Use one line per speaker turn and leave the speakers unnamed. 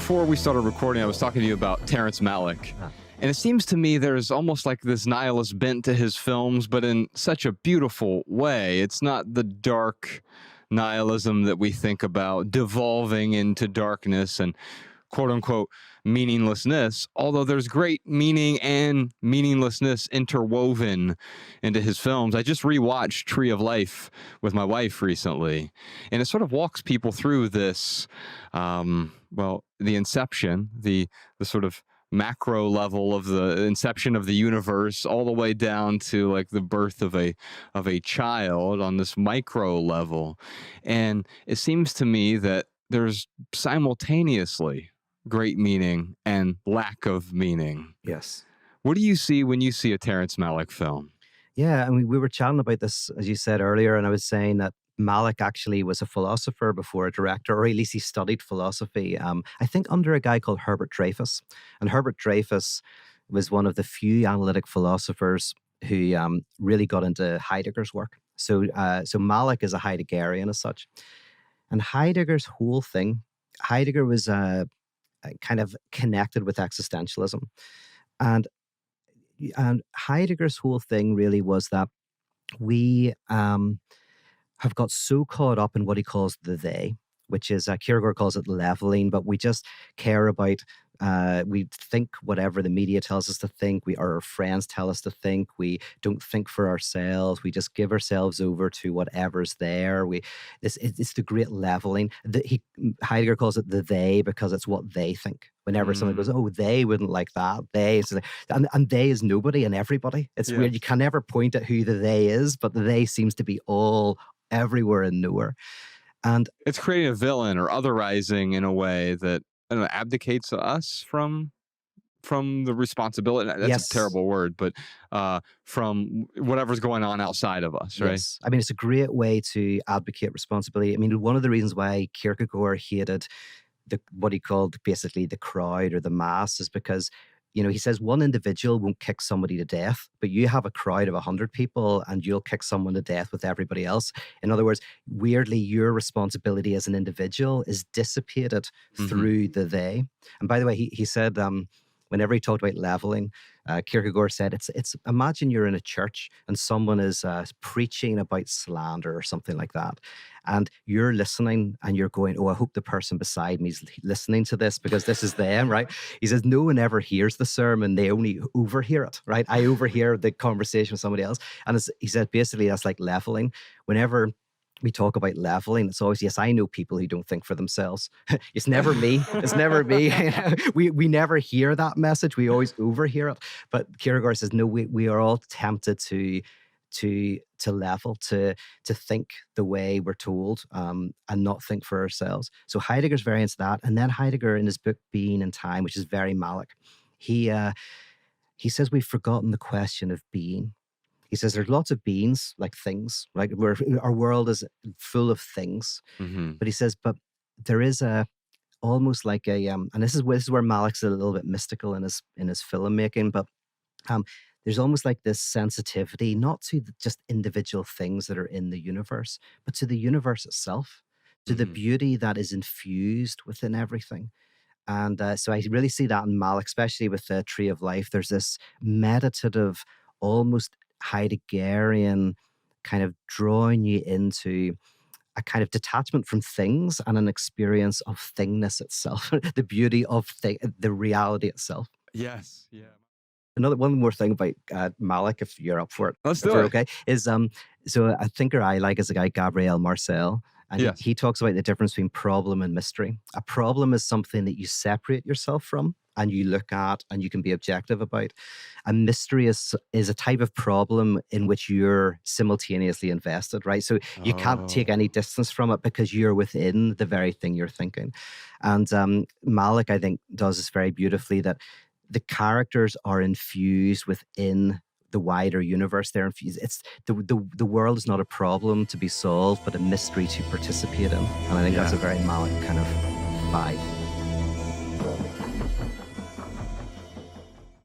before we started recording, I was talking to you about Terrence Malick.
Ah.
And it seems to me there's almost like this nihilist bent to his films, but in such a beautiful way. It's not the dark nihilism that we think about, devolving into darkness and quote unquote meaninglessness, although there's great meaning and meaninglessness interwoven into his films. I just rewatched Tree of Life with my wife recently, and it sort of walks people through this, the inception, the sort of macro level of the inception of the universe, all the way down to like the birth of a child on this micro level. And it seems to me that there's simultaneously great meaning and lack of meaning.
Yes.
What do you see when you see a Terrence Malick film?
Yeah, I mean, we were chatting about this, as you said earlier, and I was saying that Malick actually was a philosopher before a director, or at least he studied philosophy, I think under a guy called Herbert Dreyfus. And Herbert Dreyfus was one of the few analytic philosophers who really got into Heidegger's work. So Malick is a Heideggerian as such. And Heidegger's whole thing, Heidegger was kind of connected with existentialism. And Heidegger's whole thing really was that we have got so caught up in what he calls the they, which is, Kierkegaard calls it leveling, but we just care about, we think whatever the media tells us to think, our friends tell us to think, we don't think for ourselves, we just give ourselves over to whatever's there. It's the great leveling. Heidegger calls it the they because it's what they think. Whenever someone goes, oh, they wouldn't like that, and they is nobody and everybody. It's weird. You can never point at who the they is, but the they seems to be all everywhere and nowhere. And
it's creating a villain or otherizing in a way that, I don't know, abdicates us from the responsibility. That's a terrible word, but from whatever's going on outside of us, right?
Yes. I mean, it's a great way to advocate responsibility. I mean, one of the reasons why Kierkegaard hated what he called basically the crowd or the mass is because, he says one individual won't kick somebody to death, but you have a crowd of 100 people and you'll kick someone to death with everybody else. In other words, weirdly, your responsibility as an individual is dissipated through the they. And by the way, he said, whenever he talked about leveling, Kierkegaard said, it's imagine you're in a church and someone is preaching about slander or something like that. And you're listening and you're going, oh, I hope the person beside me is listening to this because this is them, right? He says, no one ever hears the sermon. They only overhear it, right? I overhear the conversation with somebody else. And he said, basically, that's like leveling. Whenever we talk about leveling, it's always, yes, I know people who don't think for themselves. It's never me. It's never me. We never hear that message. We always overhear it. But Kierkegaard says, no, we are all tempted to level, to think the way we're told, and not think for ourselves. So Heidegger's very into that. And then Heidegger, in his book Being and Time, which is very Malick, he says we've forgotten the question of being. He says there's lots of beings, like things, right? Our world is full of things. But he says, but there is almost like and this is where Malick's a little bit mystical in his filmmaking, but there's almost like this sensitivity, not to just individual things that are in the universe, but to the universe itself, to the beauty that is infused within everything. And so I really see that in Malick, especially with the Tree of Life. There's this meditative, almost Heideggerian kind of drawing you into a kind of detachment from things and an experience of thingness itself, the beauty of the reality itself.
Yes, yeah.
One more thing about Malick, if you're up for it.
Let's do it.
Okay, is so a thinker I like is a guy, Gabriel Marcel, and he talks about the difference between problem and mystery. A problem is something that you separate yourself from and you look at and you can be objective about. A mystery is a type of problem in which you're simultaneously invested, right? So you can't take any distance from it because you're within the very thing you're thinking. And Malick, I think, does this very beautifully, that the characters are infused within the wider universe. They're infused. It's the world is not a problem to be solved, but a mystery to participate in. And I think that's a very Malick kind of vibe.